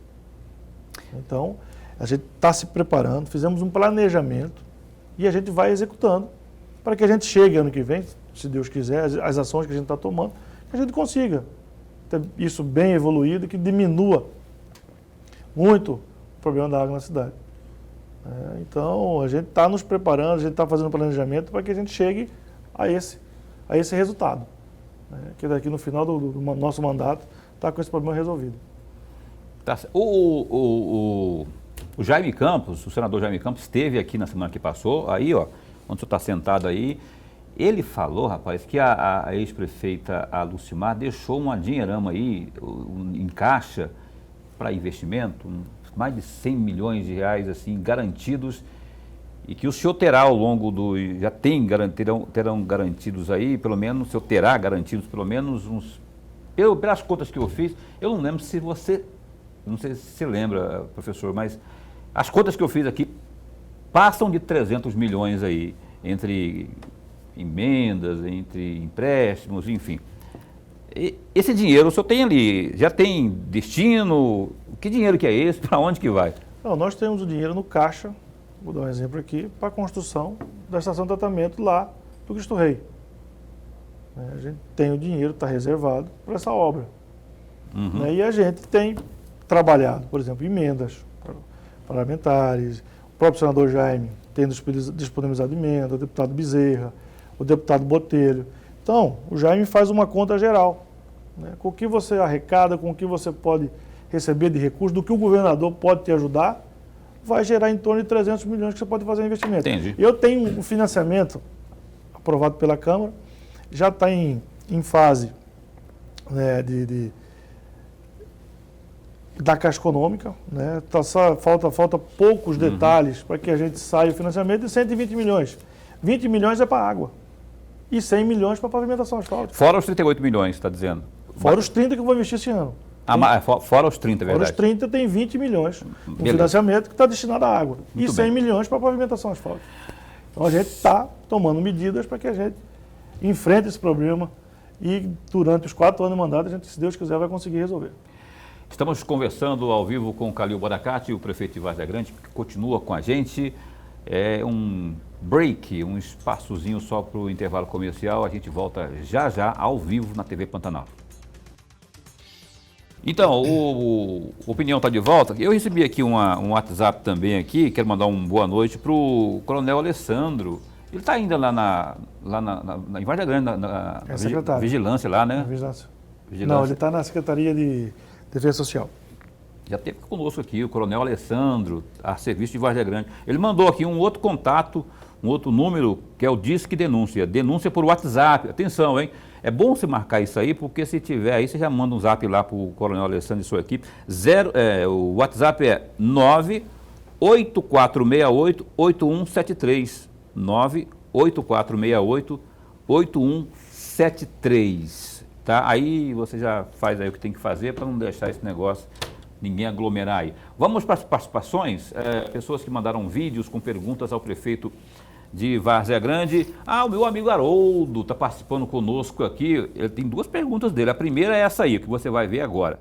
Então, a gente está se preparando, fizemos um planejamento e a gente vai executando para que a gente chegue ano que vem, se Deus quiser, as ações que a gente está tomando, que a gente consiga ter isso bem evoluído, que diminua muito o problema da água na cidade. Então, a gente está nos preparando, a gente está fazendo planejamento para que a gente chegue a esse resultado. Que daqui no final do nosso mandato está com esse problema resolvido. Tá. O Jaime Campos, o senador Jaime Campos, esteve aqui na semana que passou, aí, ó, onde o senhor está sentado aí. Ele falou, rapaz, que a ex-prefeita, a Lucimar, deixou uma dinheirama aí em caixa para investimento, mais de 100 milhões de reais assim, garantidos, e que o senhor terá ao longo do... Já terão garantidos aí, pelo menos, o senhor terá garantidos pelo menos uns... Pelas contas que eu fiz, eu não lembro se você... Não sei se você lembra, professor, mas as contas que eu fiz aqui passam de 300 milhões aí, entre emendas, entre empréstimos, enfim. Esse dinheiro o senhor tem ali, já tem destino? Que dinheiro que é esse? Para onde que vai? Não, nós temos o dinheiro no caixa, vou dar um exemplo aqui, para a construção da estação de tratamento lá do Cristo Rei. A gente tem o dinheiro, está reservado para essa obra. Uhum. E a gente tem trabalhado, por exemplo, emendas parlamentares, o próprio senador Jaime tem disponibilizado emenda, o deputado Bezerra, o deputado Botelho. Então, o Jaime faz uma conta geral, com o que você arrecada, com o que você pode receber de recursos, do que o governador pode te ajudar, vai gerar em torno de 300 milhões que você pode fazer em investimento. Entendi. Eu tenho um financiamento aprovado pela Câmara, já está em fase da Caixa Econômica, falta poucos detalhes para que a gente saia o financiamento de 120 milhões. 20 milhões é para água e 100 milhões para pavimentação asfáltica. Fora os 38 milhões, está dizendo? Fora os 30 que eu vou investir esse ano. Fora os 30, é verdade? Fora os 30 tem 20 milhões no Beleza. financiamento que está destinado à água. Muito e 100 bem. milhões para pavimentação asfáltica. Então a gente está tomando medidas para que a gente enfrente esse problema e durante os 4 anos de mandato a gente, se Deus quiser, vai conseguir resolver. Estamos conversando ao vivo com o Calil Baracate, o prefeito de Várzea Grande, que continua com a gente. É um break, um espaçozinho só para o intervalo comercial. A gente volta já ao vivo na TV Pantanal. Então, o Opinião está de volta. Eu recebi aqui um WhatsApp também aqui, quero mandar uma boa noite para o Coronel Alessandro. Ele está ainda lá em Várzea Grande, na vigilância lá, né? Vigilância. Vigilância. Não, ele está na Secretaria de Defesa Social. Já esteve conosco aqui, o Coronel Alessandro, a serviço de Várzea Grande. Ele mandou aqui um outro contato, um outro número, que é o Disque Denúncia. Denúncia por WhatsApp. Atenção, hein? É bom você marcar isso aí, porque se tiver aí, você já manda um zap lá para o Coronel Alessandro e sua equipe. O WhatsApp é 98468-8173. 98468-8173. Tá? Aí você já faz aí o que tem que fazer para não deixar esse negócio, ninguém aglomerar aí. Vamos para as participações? Pessoas que mandaram vídeos com perguntas ao prefeito de Várzea Grande. O meu amigo Haroldo está participando conosco aqui. Ele tem 2 perguntas dele. A primeira é essa aí, que você vai ver agora.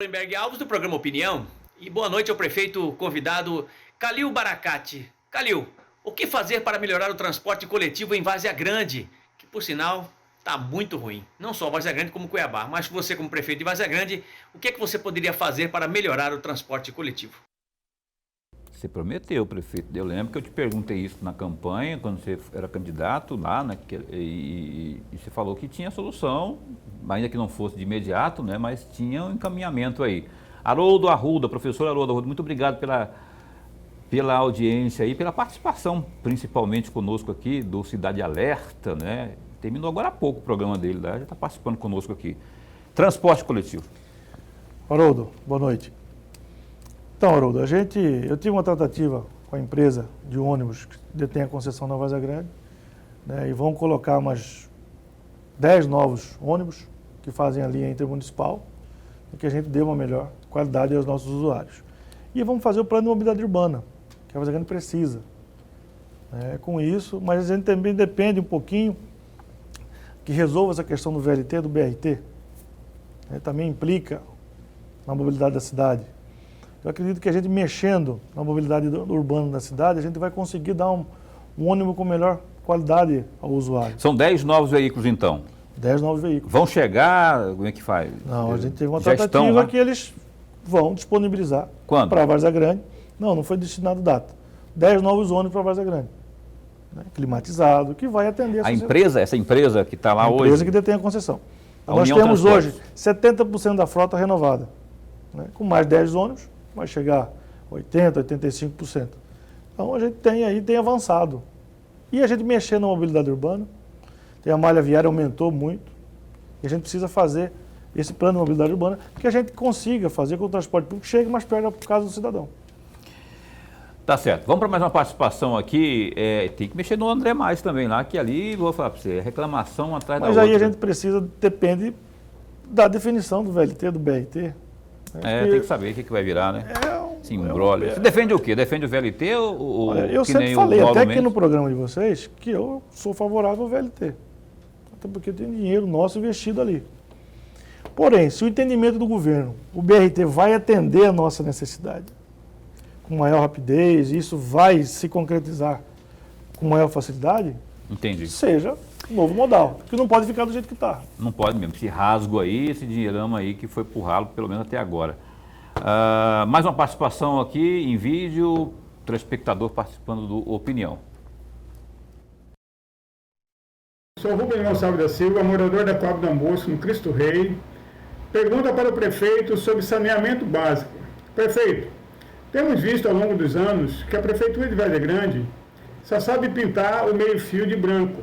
Lemberg Alves, do programa Opinião. E boa noite ao prefeito convidado Calil Baracate. Calil, o que fazer para melhorar o transporte coletivo em Várzea Grande? Que, por sinal, está muito ruim. Não só Várzea Grande como Cuiabá, mas você como prefeito de Várzea Grande, o que é que você poderia fazer para melhorar o transporte coletivo? Você prometeu, prefeito. Eu lembro que eu te perguntei isso na campanha, quando você era candidato lá, né, e você falou que tinha solução, ainda que não fosse de imediato, né, mas tinha um encaminhamento aí. Haroldo Arruda, professor Haroldo Arruda, muito obrigado pela audiência e pela participação, principalmente conosco aqui, do Cidade Alerta, né? Terminou agora há pouco o programa dele, já está participando conosco aqui. Transporte coletivo. Haroldo, boa noite. Então, Haroldo, eu tive uma tratativa com a empresa de ônibus que detém a concessão na Várzea Grande, né, e vão colocar umas 10 novos ônibus que fazem a linha intermunicipal, e que a gente dê uma melhor qualidade aos nossos usuários. E vamos fazer o plano de mobilidade urbana, que a Várzea Grande precisa. Com isso, mas a gente também depende um pouquinho que resolva essa questão do VLT, do BRT. Também implica na mobilidade da cidade. Eu acredito que a gente mexendo na mobilidade urbana da cidade, a gente vai conseguir dar um ônibus com melhor qualidade ao usuário. São 10 novos veículos, então? 10 novos veículos. Vão chegar, como é que faz? Não, a gente teve uma Já estão tratativa lá? que eles vão disponibilizar Quando? para a Várzea Grande. Não foi destinado data. 10 novos ônibus para a Várzea Grande. Climatizado, que vai atender A empresa, essa empresa que está lá a hoje? empresa que detém a concessão. A Nós União temos Transportes. hoje 70% da frota renovada. Com mais 10 ônibus, vai chegar a 80%, 85%. Então a gente tem avançado. E a gente mexendo na mobilidade urbana, a malha viária aumentou muito, e a gente precisa fazer esse plano de mobilidade urbana, que a gente consiga fazer com que o transporte público chegue mais perto da casa do cidadão. Tá certo. Vamos para mais uma participação aqui. Tem que mexer no André Mais também lá, que ali, vou falar para você, reclamação atrás da outra. Mas aí a gente precisa, depende da definição do VLT, do BRT. Tem que saber o que vai virar, né? Sim, embrolho. Você defende o quê? Defende o VLT ou Olha, eu que sempre nem falei, o Mauro até aqui Mendes? no programa de vocês, que eu sou favorável ao VLT. Até porque tem dinheiro nosso investido ali. Porém, se o entendimento do governo, o BRT vai atender a nossa necessidade com maior rapidez, e isso vai se concretizar com maior facilidade, Entendi. seja um novo modal, que não pode ficar do jeito que está. Não pode mesmo. Esse rasgo aí, esse dinheirama aí que foi pro ralo, pelo menos até agora. Mais uma participação aqui em vídeo, telespectador participando do Opinião. Sou Rubem Gonçalves da Silva, morador da Coab Dom Bosco, no Cristo Rei. Pergunta para o prefeito sobre saneamento básico. Prefeito, temos visto ao longo dos anos que a Prefeitura de Várzea Grande só sabe pintar o meio-fio de branco,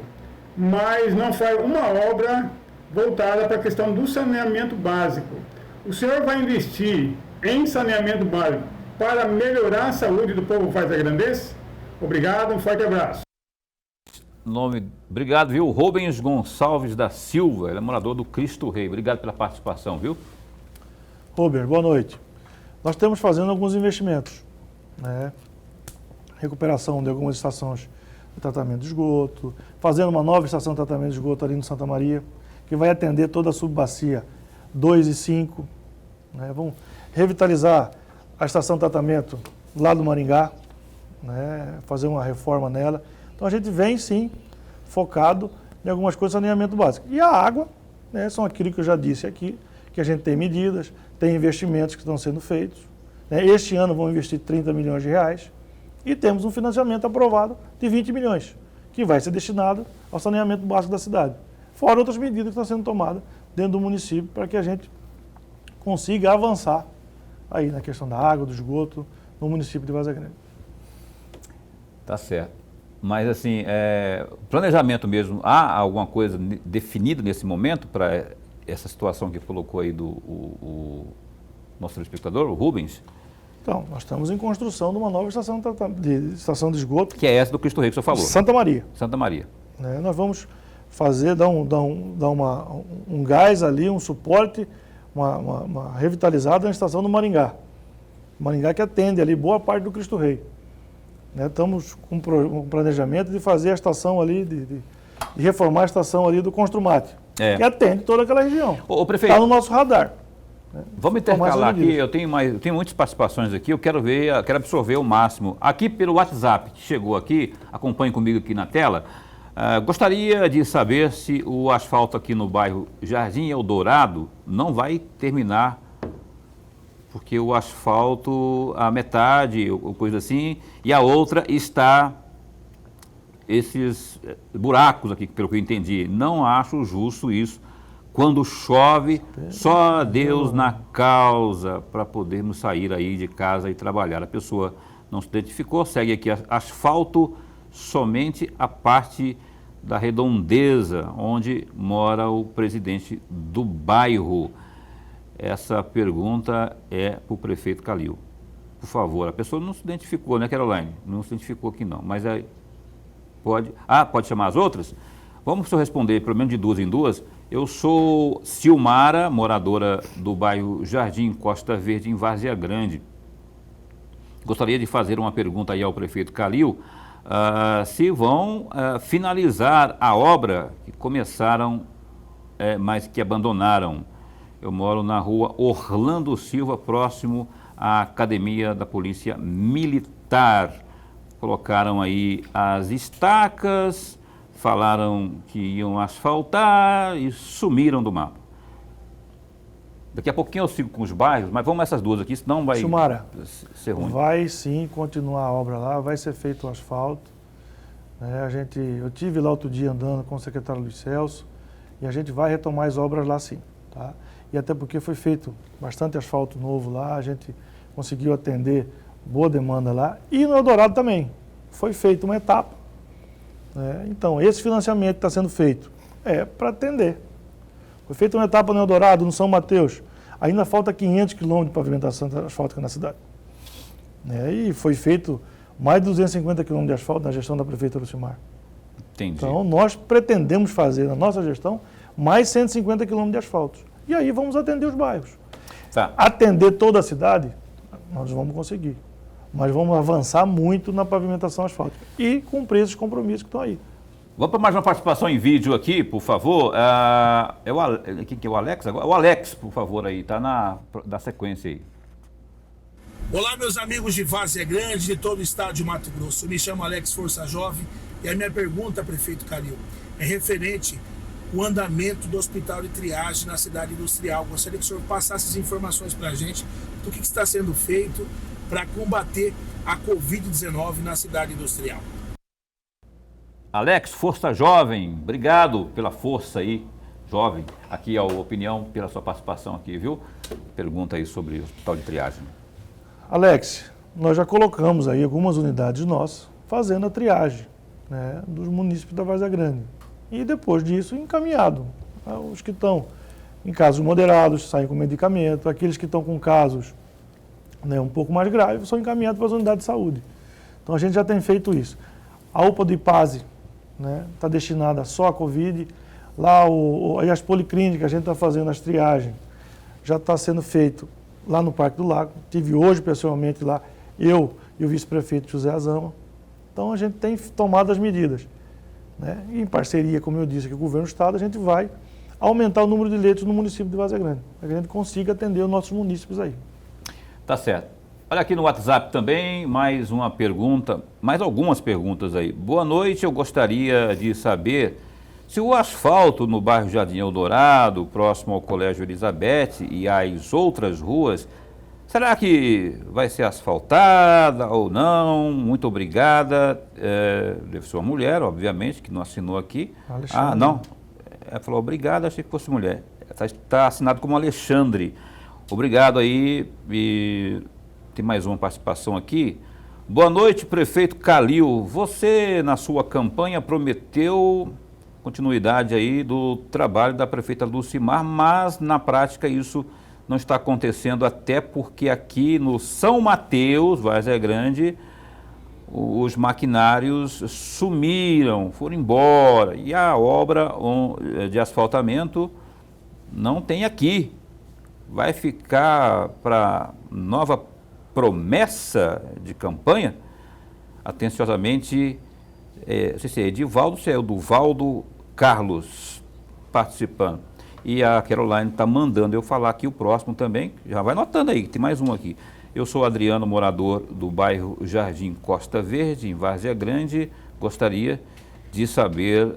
mas não faz uma obra voltada para a questão do saneamento básico. O senhor vai investir em saneamento básico para melhorar a saúde do povo varzegrandense? Obrigado, um forte abraço. Obrigado, viu? Rubens Gonçalves da Silva, ele é morador do Cristo Rei. Obrigado pela participação, viu? Robert, boa noite. Nós estamos fazendo alguns investimentos, recuperação de algumas estações de tratamento de esgoto, fazendo uma nova estação de tratamento de esgoto ali no Santa Maria, que vai atender toda a subbacia 2 e 5. Vamos revitalizar a estação de tratamento lá do Maringá, fazer uma reforma nela. Então a gente vem sim focado em algumas coisas de saneamento básico. E a água, são aquilo que eu já disse aqui, que a gente tem medidas, tem investimentos que estão sendo feitos. Este ano vão investir 30 milhões de reais e temos um financiamento aprovado de 20 milhões, que vai ser destinado ao saneamento básico da cidade. Fora outras medidas que estão sendo tomadas dentro do município para que a gente consiga avançar aí na questão da água, do esgoto, no município de Várzea Grande. Tá certo. Mas assim, planejamento mesmo, há alguma coisa definida nesse momento para essa situação que colocou aí o nosso telespectador, o Rubens? Então, nós estamos em construção de uma nova estação de esgoto. Que é essa do Cristo Rei que o senhor falou? Santa Maria. Santa Maria. Nós vamos fazer, dar um gás ali, um suporte, uma revitalizada na estação do Maringá. Maringá que atende ali boa parte do Cristo Rei. Estamos com um planejamento de fazer a estação ali, de reformar a estação ali do Construmate, que atende toda aquela região. Ô, prefeito, está no nosso radar. Vamos intercalar aqui, eu tenho muitas participações aqui, eu quero absorver o máximo. Aqui pelo WhatsApp, que chegou aqui, acompanhe comigo aqui na tela, gostaria de saber se o asfalto aqui no bairro Jardim Eldorado não vai terminar, porque o asfalto, a metade, ou coisa assim, e a outra está esses buracos aqui, pelo que eu entendi. Não acho justo isso. Quando chove, só Deus na causa para podermos sair aí de casa e trabalhar. A pessoa não se identificou, segue aqui asfalto somente a parte da redondeza, onde mora o presidente do bairro. Essa pergunta é para o prefeito Calil. Por favor, a pessoa não se identificou, né, Caroline? Não se identificou aqui não, mas pode chamar as outras? Vamos só responder pelo menos de duas em duas. Eu sou Silmara, moradora do bairro Jardim Costa Verde, em Várzea Grande. Gostaria de fazer uma pergunta aí ao prefeito Calil, se vão finalizar a obra que começaram, mas que abandonaram. Eu moro na rua Orlando Silva, próximo à Academia da Polícia Militar. Colocaram aí as estacas, falaram que iam asfaltar e sumiram do mapa. Daqui a pouquinho eu sigo com os bairros, mas vamos essas duas aqui, senão vai Silmara, ser ruim. vai sim continuar a obra lá, vai ser feito o asfalto. Eu tive lá outro dia andando com o secretário Luiz Celso e a gente vai retomar as obras lá sim. Tá? E até porque foi feito bastante asfalto novo lá, a gente conseguiu atender boa demanda lá. E no Eldorado também, foi feita uma etapa. Então, esse financiamento que está sendo feito é para atender. Foi feita uma etapa no Eldorado, no São Mateus. Ainda falta 500 quilômetros de pavimentação asfáltica na cidade. E foi feito mais de 250 quilômetros de asfalto na gestão da prefeita Lucimar. Entendi. Então, nós pretendemos fazer, na nossa gestão, mais 150 quilômetros de asfalto. E aí vamos atender os bairros. Tá. Atender toda a cidade, nós vamos conseguir. Mas vamos avançar muito na pavimentação asfáltica e cumprir esses compromissos que estão aí. Vamos para mais uma participação em vídeo aqui, por favor. Quem que é o Alex agora? O Alex, por favor, aí, tá da sequência aí. Olá, meus amigos de Várzea Grande, de todo o estado de Mato Grosso. Eu me chamo Alex Força Jovem e a minha pergunta, prefeito Calil, é referente ao andamento do hospital de triagem na cidade industrial. Gostaria que o senhor passasse as informações para a gente do que está sendo feito para combater a Covid-19 na cidade industrial. Alex, Força Jovem, obrigado pela força aí, jovem, aqui a opinião, pela sua participação aqui, viu? Pergunta aí sobre o hospital de triagem. Alex, nós já colocamos aí algumas unidades nossas fazendo a triagem dos munícipes da Várzea Grande. E depois disso, encaminhado. Os que estão em casos moderados saem com medicamento, aqueles que estão com casos um pouco mais graves são encaminhados para as unidades de saúde. Então a gente já tem feito isso. A UPA do IPASE está destinada só à Covid. Lá as policlínicas, a gente está fazendo as triagens, já está sendo feito lá no Parque do Lago. Tive hoje pessoalmente lá, eu e o vice-prefeito José Azama. Então a gente tem tomado as medidas. E em parceria, como eu disse, com o governo do estado, a gente vai aumentar o número de leitos no município de Várzea Grande, para que a gente consiga atender os nossos munícipes aí. Tá certo. Olha aqui no WhatsApp também, mais uma pergunta, mais algumas perguntas aí. Boa noite, eu gostaria de saber se o asfalto no bairro Jardim Eldorado, próximo ao Colégio Elizabeth e às outras ruas, será que vai ser asfaltada ou não? Muito obrigada. Deve ser uma mulher, obviamente, que não assinou aqui. Alexandre. Não. Ela falou obrigada, achei que fosse mulher. Está assinado como Alexandre. Obrigado aí. E tem mais uma participação aqui. Boa noite, prefeito Calil. Você, na sua campanha, prometeu continuidade aí do trabalho da prefeita Lucimar, mas na prática isso não está acontecendo, até porque aqui no São Mateus, Várzea Grande, os maquinários sumiram, foram embora, e a obra de asfaltamento não tem aqui. Vai ficar para nova promessa de campanha? Atenciosamente, não sei se é Edivaldo, se é o Duvaldo Carlos participando. E a Caroline está mandando eu falar aqui o próximo também. Já vai notando aí, tem mais um aqui. Eu sou Adriano, morador do bairro Jardim Costa Verde, em Várzea Grande. Gostaria de saber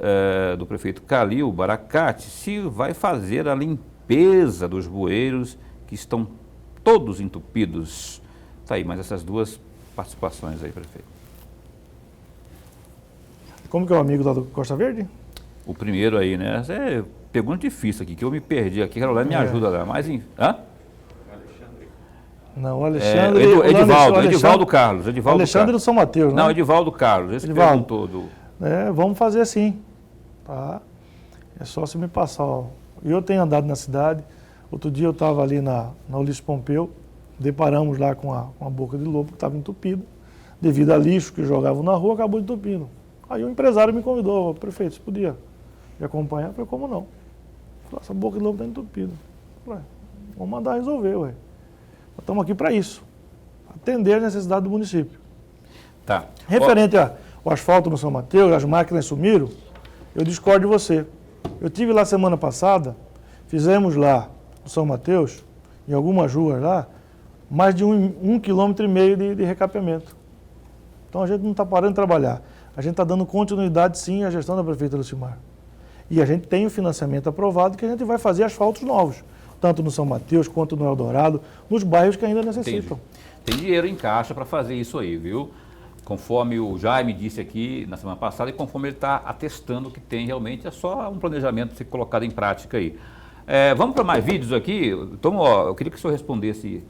do prefeito Calil Baracate se vai fazer a limpeza dos bueiros que estão todos entupidos. Tá aí, mas essas duas participações aí, prefeito. Como que é o amigo lá do Costa Verde? O primeiro aí, né? Essa é pergunta difícil aqui, que eu me perdi aqui. Caroline me ajuda lá. Mas, hã? Não, o Alexandre... Edivaldo Carlos. Edivaldo Alexandre do São Mateus, né? Não, Edivaldo Carlos. Esse perguntou do... Vamos fazer assim, tá? É só você me passar, ó. Eu tenho andado na cidade. Outro dia eu estava ali na Ulisses Pompeu, deparamos lá com a boca de lobo que estava entupida, devido a lixo que jogavam na rua, acabou entupindo. Aí o empresário me convidou, prefeito, você podia me acompanhar? Eu falei, como não? Falou, essa boca de lobo está entupida. Falei, vamos mandar resolver, ué. Nós estamos aqui para isso, atender as necessidades do município. Tá. Referente ao asfalto no São Mateus, as máquinas sumiram, eu discordo de você. Eu tive lá semana passada, fizemos lá no São Mateus, em algumas ruas lá, mais de 1,5 km de recapeamento. Então a gente não está parando de trabalhar. A gente está dando continuidade, sim, à gestão da prefeita Lucimar. E a gente tem o financiamento aprovado que a gente vai fazer asfaltos novos, tanto no São Mateus quanto no Eldorado, nos bairros que ainda necessitam. Entendi. Tem dinheiro em caixa para fazer isso aí, viu? Conforme o Jaime disse aqui na semana passada e conforme ele está atestando que tem realmente, é só um planejamento ser colocado em prática aí. Vamos para mais vídeos aqui. Então, eu queria que o senhor respondesse.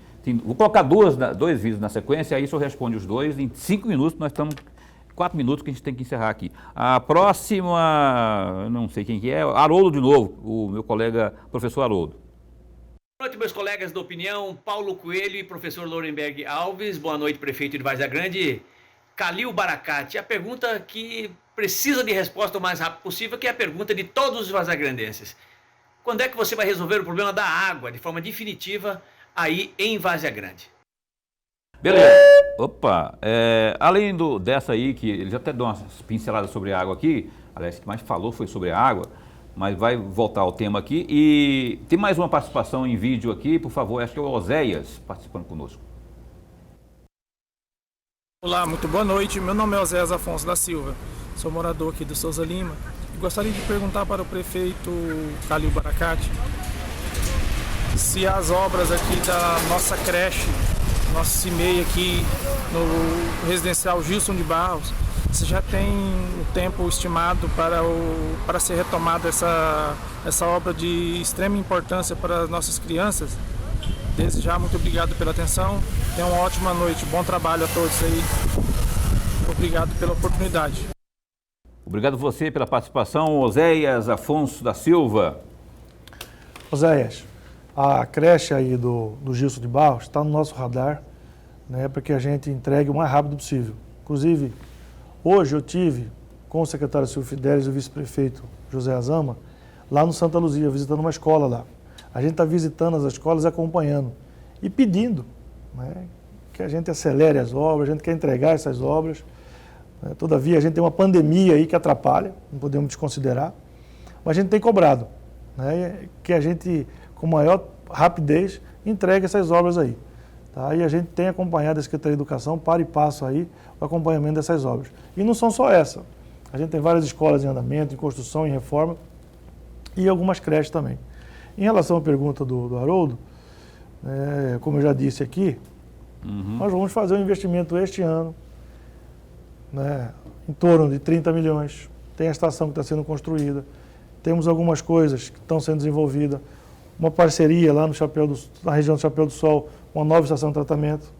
Vou colocar dois vídeos na sequência, aí o senhor responde os dois. Em 5 minutos, nós estamos 4 minutos que a gente tem que encerrar aqui. A próxima, eu não sei quem que é, Haroldo de novo, o meu colega professor Haroldo. Boa noite, meus colegas da opinião, Paulo Coelho e professor Lorenberg Alves. Boa noite, prefeito de Várzea Grande. Calil Baracate, a pergunta que precisa de resposta o mais rápido possível, que é a pergunta de todos os vazagrandenses. Quando é que você vai resolver o problema da água de forma definitiva aí em Várzea Grande? Beleza. Opa, além dessa aí, que ele já até deu umas pinceladas sobre a água aqui, aliás, o que mais falou foi sobre a água, mas vai voltar ao tema aqui. E tem mais uma participação em vídeo aqui, por favor, acho que é o Oséias participando conosco. Olá, muito boa noite. Meu nome é Oséias Afonso da Silva, sou morador aqui do Souza Lima. E gostaria de perguntar para o prefeito Calil Baracate se as obras aqui da nossa creche, nosso CIMEI aqui no residencial Gilson de Barros, se já tem um tempo estimado para ser retomada essa obra de extrema importância para as nossas crianças. Desde já, muito obrigado pela atenção. Tenham uma ótima noite. Bom trabalho a todos aí. Obrigado pela oportunidade. Obrigado você pela participação, Oséias Afonso da Silva. Oséias, a creche aí do Gilson de Barros está no nosso radar, né, para que a gente entregue o mais rápido possível. Inclusive, hoje eu tive com o secretário Silvio Fidelis e o vice-prefeito José Azama lá no Santa Luzia, visitando uma escola lá. A gente está visitando as escolas e acompanhando e pedindo, né, que a gente acelere as obras, a gente quer entregar essas obras. Né, todavia, a gente tem uma pandemia aí que atrapalha, não podemos desconsiderar, mas a gente tem cobrado, né, que a gente, com maior rapidez, entregue essas obras aí. Tá? E a gente tem acompanhado a Secretaria de Educação, para e passo aí, o acompanhamento dessas obras. E não são só essa. A gente tem várias escolas em andamento, em construção, em reforma e algumas creches também. Em relação à pergunta do Haroldo, como eu já disse aqui, nós vamos fazer um investimento este ano, né, em torno de 30 milhões. Tem a estação que está sendo construída, temos algumas coisas que estão sendo desenvolvidas, uma parceria lá na região do Chapéu do Sol, uma nova estação de tratamento,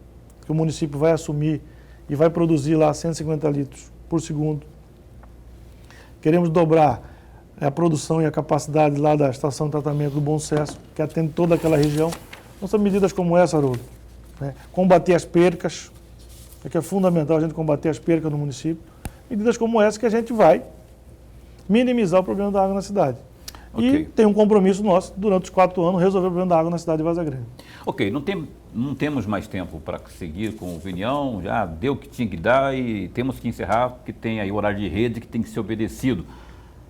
que o município vai assumir e vai produzir lá 150 litros por segundo. Queremos dobrar a produção e a capacidade lá da estação de tratamento do Bom Sucesso, que atende toda aquela região. Então são medidas como essa, Haroldo, né? Combater as percas, que é fundamental a gente combater as percas no município. Medidas como essa que a gente vai minimizar o problema da água na cidade. Okay. E tem um compromisso nosso, durante os 4 anos, resolver o problema da água na cidade de Várzea Grande. Ok, não temos mais tempo para seguir com a opinião, já deu o que tinha que dar e temos que encerrar, porque tem aí o horário de rede que tem que ser obedecido.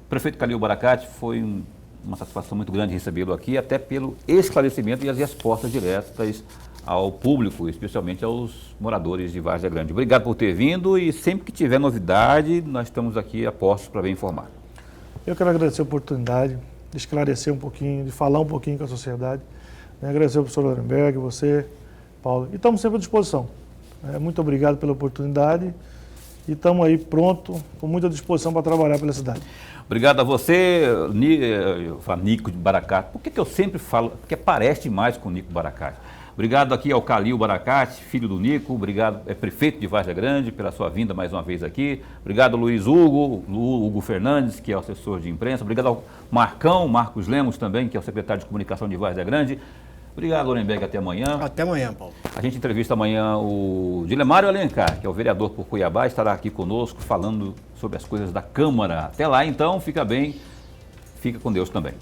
Prefeito Calil Baracate, foi uma satisfação muito grande recebê-lo aqui, até pelo esclarecimento e as respostas diretas ao público, especialmente aos moradores de Várzea Grande. Obrigado por ter vindo e sempre que tiver novidade, nós estamos aqui a postos para bem informar. Eu quero agradecer a oportunidade de esclarecer um pouquinho, de falar um pouquinho com a sociedade. Agradecer ao professor Lorenberg, você, Paulo, e estamos sempre à disposição. Muito obrigado pela oportunidade e estamos aí prontos, com muita disposição para trabalhar pela cidade. Obrigado a você, Nico Baracate. Por que eu sempre falo? Porque parece mais com o Nico Baracate. Obrigado aqui ao Calil Baracate, filho do Nico. Obrigado, prefeito de Várzea Grande, pela sua vinda mais uma vez aqui. Obrigado, Luiz Hugo Fernandes, que é o assessor de imprensa. Obrigado ao Marcos Lemos também, que é o secretário de comunicação de Várzea Grande. Obrigado, Lorenberg. Até amanhã. Até amanhã, Paulo. A gente entrevista amanhã o Dilemário Alencar, que é o vereador por Cuiabá, estará aqui conosco falando sobre as coisas da Câmara. Até lá, então, fica bem, fica com Deus também.